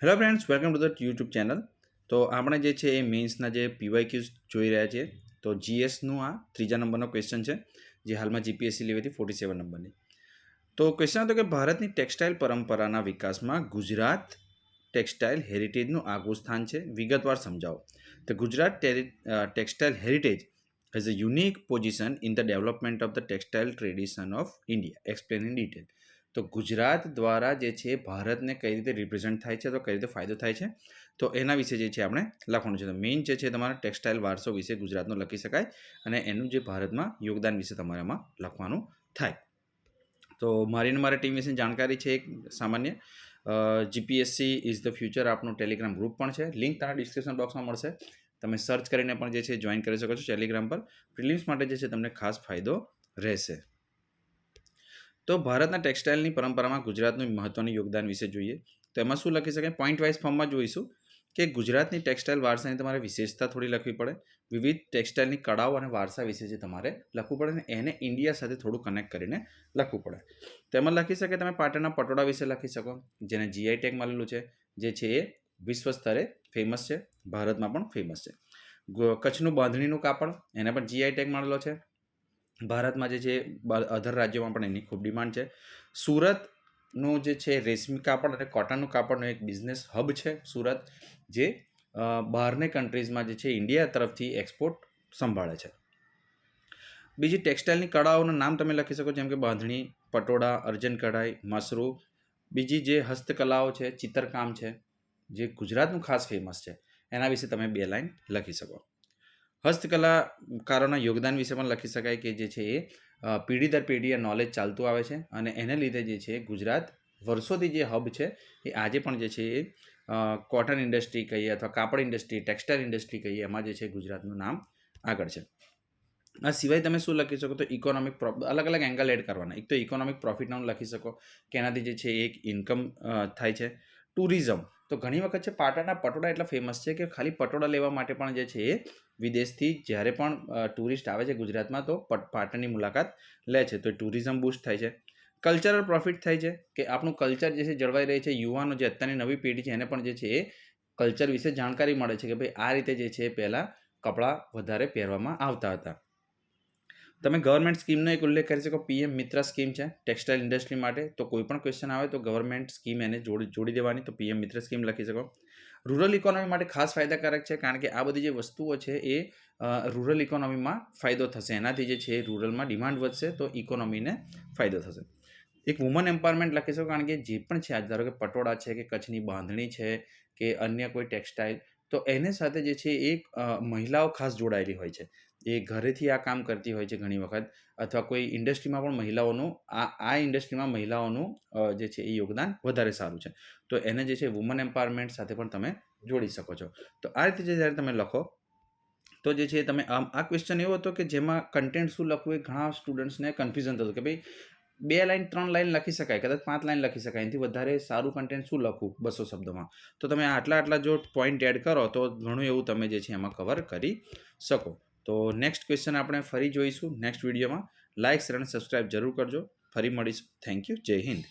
Hello friends, welcome to the YouTube channel. તો આપણે જે છે એ મેન્સના જે પીવાયક્યુઝ જોઈ રહ્યા છીએ. તો જીએસનું આ ત્રીજા નંબરનો ક્વેશ્ચન છે, જે હાલમાં જીપીએસસી લેવી હતી 47 નંબરની. તો ક્વેશ્ચન હતો કે ભારતની ટેક્સટાઇલ પરંપરાના વિકાસમાં ગુજરાત ટેક્સટાઇલ હેરિટેજનું આગવું સ્થાન છે, વિગતવાર સમજાવો. તો Gujarat textile heritage has a unique position in the development of the textile tradition of India. Explain in detail. તો ગુજરાત દ્વારા જે છે ભારતને કઈ રીતે રિપ્રેઝેન્ટ થાય છે, તો કઈ રીતે ફાયદો થાય છે, તો એના વિશે જે છે આપણે લખવાનું છે. તો મેઇન જે છે તમારા ટેક્સટાઇલ વારસો વિશે ગુજરાતનો લખી શકાય અને એનું જે ભારતમાં યોગદાન વિશે તમારે આમાં લખવાનું થાય. તો મારી ટીમ વિશે જાણકારી છે એક સામાન્ય. જીપીએસસી ઇઝ ધ ફ્યુચર આપનું ટેલિગ્રામ ગ્રુપ પણ છે, લિંક તમારા ડિસ્ક્રિપ્શન બોક્સમાં મળશે. તમે સર્ચ કરીને પણ જે છે જોઈન કરી શકો છો ટેલિગ્રામ પર. પ્રિલિમ્સ માટે જે છે તમને ખાસ ફાયદો રહેશે. તો ભારતના ટેક્સટાઇલની પરંપરામાં ગુજરાતનું મહત્ત્વનું યોગદાન વિશે જોઈએ. તો એમાં શું લખી શકાય? પોઈન્ટ વાઇઝ ફોર્મમાં જોઈશું કે ગુજરાતની ટેક્સટાઇલ વારસાની તમારે વિશેષતા થોડી લખવી પડે, વિવિધ ટેક્સટાઇલની કળાઓ અને વારસા વિશે જે તમારે લખવું પડે અને એને ઇન્ડિયા સાથે થોડું કનેક્ટ કરીને લખવું પડે. તેમાં લખી શકે તમે પાટણના પટોળા વિશે લખી શકો, જેને જીઆઈ ટેગ મળેલું છે, જે છે એ વિશ્વ સ્તરે ફેમસ છે, ભારતમાં પણ ફેમસ છે. કચ્છનું બાંધણીનું કાપડ, એને પણ જીઆઈ ટેગ મળેલો છે. ભારતમાં જે છે અધર રાજ્યોમાં પણ એની ખૂબ ડિમાન્ડ છે. સુરતનું જે છે રેશમી કાપડ અને કોટનનું કાપડનો એક બિઝનેસ હબ છે સુરત, જે બહારની કન્ટ્રીઝમાં જે છે ઇન્ડિયા તરફથી એક્સપોર્ટ સંભાળે છે. બીજી ટેક્સટાઇલની કળાઓનું નામ તમે લખી શકો, જેમ કે બાંધણી, પટોળા, અર્જન કઢાઈ, મસરૂ. બીજી જે હસ્તકલાઓ છે, ચિત્રકામ છે, જે ગુજરાતનું ખાસ ફેમસ છે, એના વિશે તમે 2 લાઈન લખી શકો. હસ્તકલાકારોના યોગદાન વિશે પણ લખી શકાય કે જે છે એ પેઢી દર પેઢી આ નોલેજ ચાલતું આવે છે અને એને લીધે જે છે ગુજરાત વર્ષોથી જે હબ છે એ આજે પણ જે છે એ કોટન ઇન્ડસ્ટ્રી કહીએ અથવા કાપડ ઇન્ડસ્ટ્રી, ટેક્સટાઇલ ઇન્ડસ્ટ્રી કહીએ, એમાં જે છે ગુજરાતનું નામ આગળ છે. આ સિવાય તમે શું લખી શકો? તો ઇકોનોમિક અલગ અલગ એંગલ એડ કરવાના. એક તો ઇકોનોમિક પ્રોફિટ નામ લખી શકો કે એનાથી જે છે એક ઇન્કમ થાય છે. ટુરિઝમ, તો ઘણી વખત છે પાટણના પટોળા એટલા ફેમસ છે કે ખાલી પટોળા લેવા માટે પણ જે છે એ વિદેશથી જ્યારે પણ ટુરિસ્ટ આવે છે ગુજરાતમાં તો પાટણની મુલાકાત લે છે, તો ટુરિઝમ બૂસ્ટ થાય છે. કલ્ચરલ પ્રોફિટ થાય છે કે આપણું કલ્ચર જે છે જળવાઈ રહે છે. યુવાનો જે અત્યારની નવી પેઢી છે એને પણ જે છે એ કલ્ચર વિશે જાણકારી મળે છે કે ભાઈ આ રીતે જે છે પહેલાં કપડાં વધારે પહેરવામાં આવતા હતા. તમે ગવર્મેન્ટ સ્કીમનો એક ઉલ્લેખ કરી શકો. પીએમ મિત્ર સ્કીમ છે ટેક્સટાઇલ ઇન્ડસ્ટ્રી માટે, તો કોઈ પણ ક્વેશ્ચન આવે તો ગવર્મેન્ટ સ્કીમ એને જોડી દેવાની, તો પીએમ મિત્ર સ્કીમ લખી શકો. રૂરલ ઇકોનોમી માટે ખાસ ફાયદાકારક છે, કારણ કે આ બધી જે વસ્તુઓ છે એ રૂરલ ઇકોનોમીમાં ફાયદો થશે. એનાથી જે છે રૂરલમાં ડિમાન્ડ વધશે તો ઇકોનોમીને ફાયદો થશે. એક વુમન એમ્પાવરમેન્ટ લખી શકો, કારણ કે જે પણ છે ધારો કે પટોળા છે કે કચ્છની બાંધણી છે કે અન્ય કોઈ ટેક્સટાઇલ, તો એને સાથે જે છે એક મહિલાઓ ખાસ જોડાયેલી હોય છે. એ ઘરેથી આ કામ કરતી હોય છે ઘણી વખત, અથવા કોઈ ઇન્ડસ્ટ્રીમાં પણ મહિલાઓનું આ ઇન્ડસ્ટ્રીમાં મહિલાઓનું જે છે એ યોગદાન વધારે સારું છે, તો એને જે છે વુમન એમ્પાવરમેન્ટ સાથે પણ તમે જોડી શકો છો. તો આ રીતે જ્યારે તમે લખો તો જે છે તમે આ ક્વેશ્ચન એવો હતો કે જેમાં કન્ટેન્ટ શું લખવું એ ઘણા સ્ટુડન્ટ્સને કન્ફ્યુઝન થતું કે ભાઈ 2 લાઈન 3 લાઈન લખી શકાય, કદાચ 5 લાઈન લખી શકાય, એનાથી વધારે સારું કન્ટેન્ટ શું લખવું 200 શબ્દોમાં. તો તમે આટલા જો પોઈન્ટ એડ કરો તો ઘણું એવું તમે જે છે એમાં કવર કરી શકો. તો નેક્સ્ટ ક્વેશ્ચન આપણે ફરી જોઈશું નેક્સ્ટ વિડીયોમાં. લાઇક, શેર અને સબસ્ક્રાઈબ જરૂર કરજો. ફરી મળીશું. Thank you. જય હિન્દ.